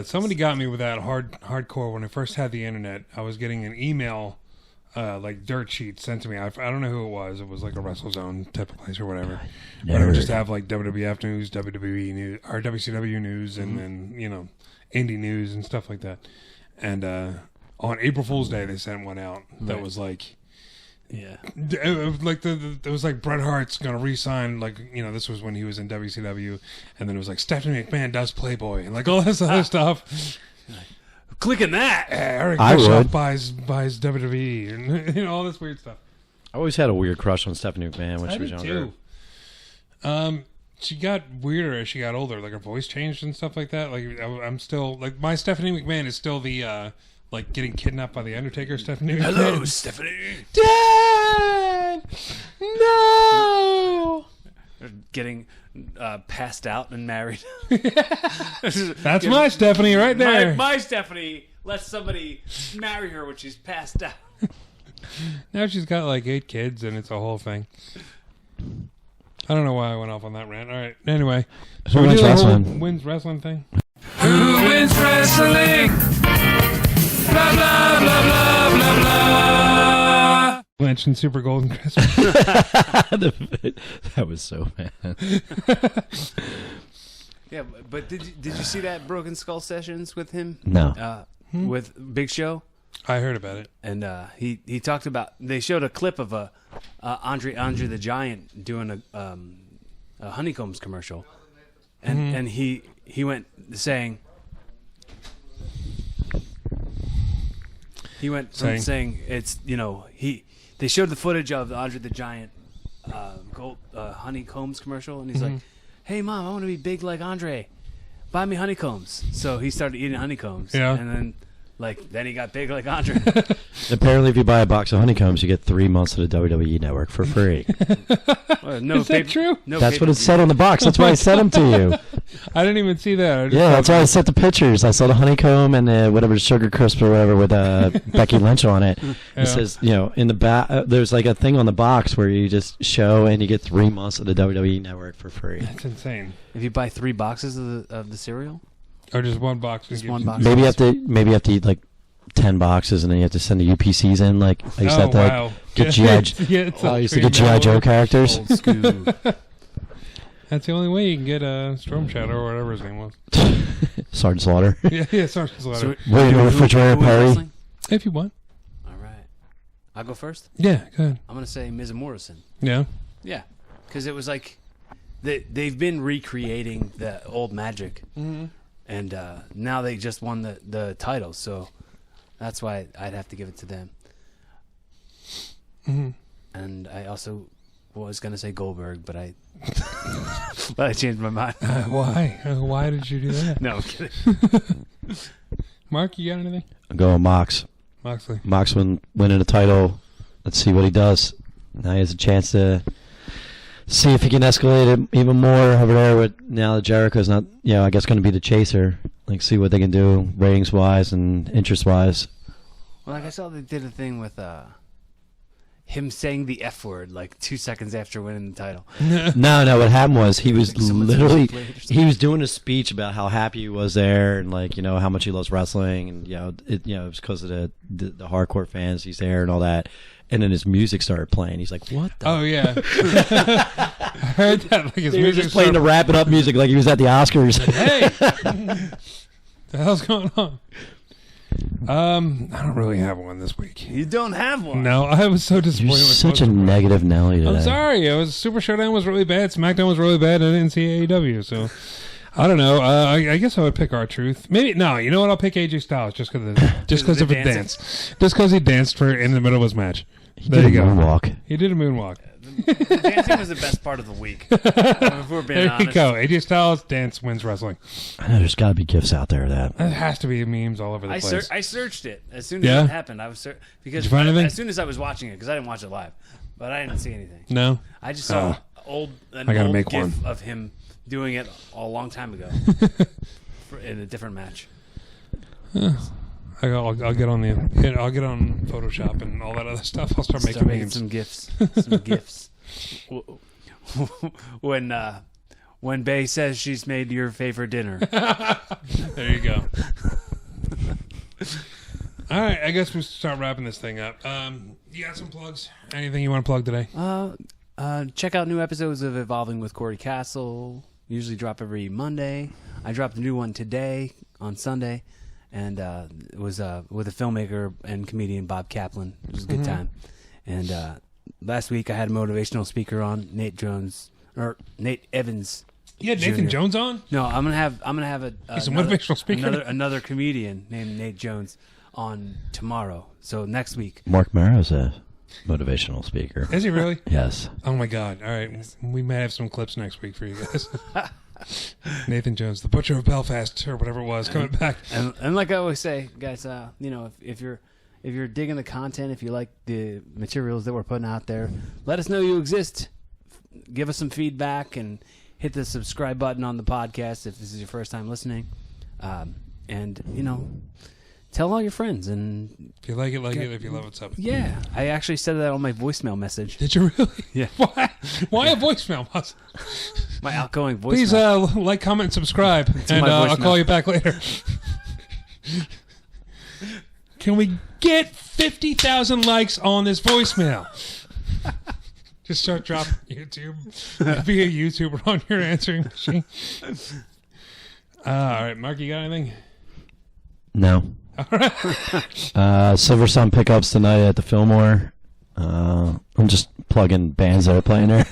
Somebody got me with that hardcore when I first had the internet. I was getting an email, like dirt sheet sent to me. I don't know who it was. It was like a WrestleZone type of place or whatever. But it would just have like WWF news, WWE news, or WCW news, and then indie news and stuff like that. And on April Fool's Day, they sent one out that was like. Yeah, like it was like Bret Hart's gonna re-sign. Like this was when he was in WCW, and then it was like Stephanie McMahon does Playboy and like all this other stuff. Clicking that, Eric Bischoff buys WWE and all this weird stuff. I always had a weird crush on Stephanie McMahon when she was younger. Too. She got weirder as she got older. Like her voice changed and stuff like that. Like I'm still like my Stephanie McMahon is still the. Like getting kidnapped by the Undertaker, Stephanie. Hello, Stephanie. Dad! No! Getting passed out and married. That's my Stephanie right there. My Stephanie lets somebody marry her when she's passed out. Now she's got like 8 kids, and it's a whole thing. I don't know why I went off on that rant. All right. Anyway, Who wins wrestling? Wins wrestling thing. Who wins wrestling? Blah, blah, blah, blah, blah, blah. Lynch and Super Golden Christmas. That was so bad. Yeah, but did you see that Broken Skull sessions with him? No. With Big Show? I heard about it. And he talked about, they showed a clip of Andre the Giant doing a Honeycombs commercial, and he went saying from saying it's they showed the footage of the Andre the Giant Honeycombs commercial, and he's like, "Hey mom, I want to be big like Andre, buy me honeycombs." So he started eating honeycombs, and then. Then he got big like Andre. Apparently, if you buy a box of honeycombs, you get 3 months of the WWE Network for free. Is that true? That's what it said on the box. That's why I sent them to you. I didn't even see that. Yeah, that's why I sent the pictures. I saw the honeycomb and whatever Sugar Crisp or whatever with Becky Lynch on it. It says, in the back, there's like a thing on the box where you just show and you get 3 months of the WWE Network for free. That's insane. If you buy 3 boxes of the cereal. Or just one box. Just one box. Maybe you have to eat like 10 boxes and then you have to send the UPCs in. Like I used to have to get GI. I used to get GI Joe characters. Old school. That's the only way you can get Storm Shadow or whatever his name was. Sergeant Slaughter. yeah, Sergeant Slaughter. William Refrigerator Perry. If you want. All right. I'll go first? Yeah, go ahead. I'm going to say Miz and Morrison. Yeah? Yeah. Because it was like they've been recreating the old magic. Mm-hmm. And now they just won the title, so that's why I'd have to give it to them. Mm-hmm. And I also was going to say Goldberg, but I changed my mind. Why? Why did you do that? No, I'm kidding. Mark, you got anything? I'm going Mox. Moxley. Mox winning the title. Let's see what he does. Now he has a chance to see if he can escalate it even more over there. With now that Jericho's not, I guess going to be the chaser. Like, see what they can do ratings wise and interest wise. Well, like I saw they did a thing with him saying the F word like 2 seconds after winning the title. No. What happened was he was literally doing a speech about how happy he was there and how much he loves wrestling and it was because of the hardcore fans he's there and all that. And then his music started playing. He's like, "What the?" Oh yeah, I heard that. Like his he was music just playing the wrap it up music like he was at the Oscars. Hey, the hell's going on? I don't really have one this week. You don't have one? No, I was so disappointed. You're with such a negative Nelly today. I'm sorry. Super Showdown was really bad. SmackDown was really bad. I didn't see AEW, so I don't know. I guess I would pick R-Truth. Maybe no. You know what? I'll pick AJ Styles just because of his dance. Just because he danced in the middle of his match. There you go. Moonwalk. He did a moonwalk. The dancing was the best part of the week. If we're being There honest. you go. AJ Styles dance wins wrestling. I know there's got to be gifts out there of that. There has to be memes all over the place. I searched it as soon as it happened. I was because Did you find anything? As soon as I was watching it, because I didn't watch it live, but I didn't see anything. No. I just saw an old make gif one. of him doing it a long time ago in a different match. I'll get on Photoshop and all that other stuff. I'll start making memes. Some gifs. When Bae says she's made your favorite dinner. There you go. All right, I guess we'll start wrapping this thing up. You got some plugs? Anything you want to plug today? Check out new episodes of Evolving with Corey Castle. Usually drop every Monday. I dropped a new one today on Sunday, and it was with a filmmaker and comedian Bob Kaplan. It was a good time. And last week I had a motivational speaker on, Nate Evans. You had Nathan Jr. Jones on? No, I'm gonna have He's a motivational speaker. Another comedian named Nate Jones on tomorrow. So next week. Mark Maro's a motivational speaker. Is he really? Yes. Oh my God! All right, we may have some clips next week for you guys. Nathan Jones, the Butcher of Belfast, or whatever it was, coming back. And like I always say, guys, if you're digging the content, if you like the materials that we're putting out there, let us know you exist. Give us some feedback and hit the subscribe button on the podcast if this is your first time listening. And tell all your friends. And If you like it, like it. If you love it, sub it. yeah, I actually said that on my voicemail message. Did you really? Yeah. Why a voicemail? My outgoing voicemail. Please like, comment, and subscribe, and my I'll voicemail. call you back later. Can we get 50,000 likes on this voicemail? Just start dropping YouTube. Be a YouTuber on your answering machine. All right, Mark, you got anything? No. Silver Sun pickups tonight at the Fillmore. I'm just plugging bands that are playing there.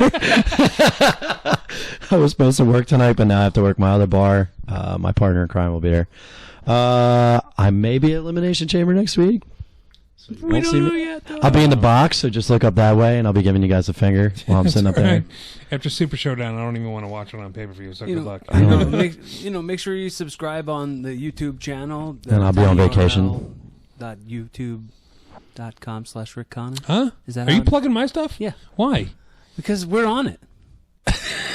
I was supposed to work tonight, but now I have to work my other bar. My partner in crime will be there. I may be at Elimination Chamber next week. So you won't see me. Yet, though. I'll be in the box, so just look up that way, and I'll be giving you guys a finger while I'm sitting up there. Right. After Super Showdown, I don't even want to watch it on pay-per-view, so good luck. Make sure you subscribe on the YouTube channel. And I'll be on vacation. .youtube.com/Rick Connor. Huh? Is that Are you how- plugging my stuff? Yeah. Why? Because we're on it.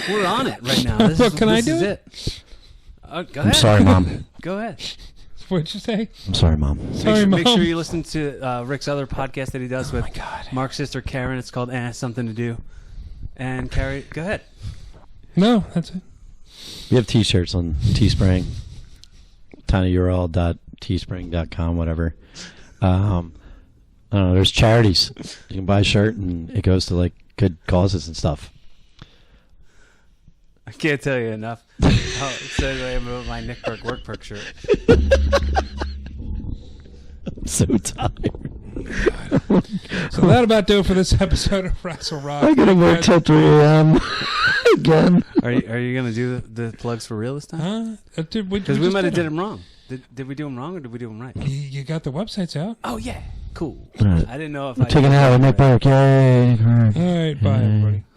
We're on it right now. Well, can I do it? Go ahead. I'm sorry, Mom. Go ahead. What'd you say? I'm sorry, Mom. Sorry, Make Mom. sure you listen to Rick's other podcast that he does with God. Mark's sister Karen. It's called Something to Do. And Carrie, go ahead. No, that's it. We have T-shirts on Teespring. tinyurl.teespring.com, whatever. I don't know. There's charities. You can buy a shirt and it goes to like good causes and stuff. I can't tell you enough. So I am about my Nick Perk Work Perk shirt. I'm so tired. So that about do it for this episode of Rassle Rock. I gotta work till 3 a.m. again. Are you gonna do the plugs for real this time? Because We might have did them wrong. Did we do them wrong or did we do them right? You got the websites out. Oh yeah, cool. Right. I didn't know if I'm taking it out with Nick Burke. Yay. All right, bye, everybody.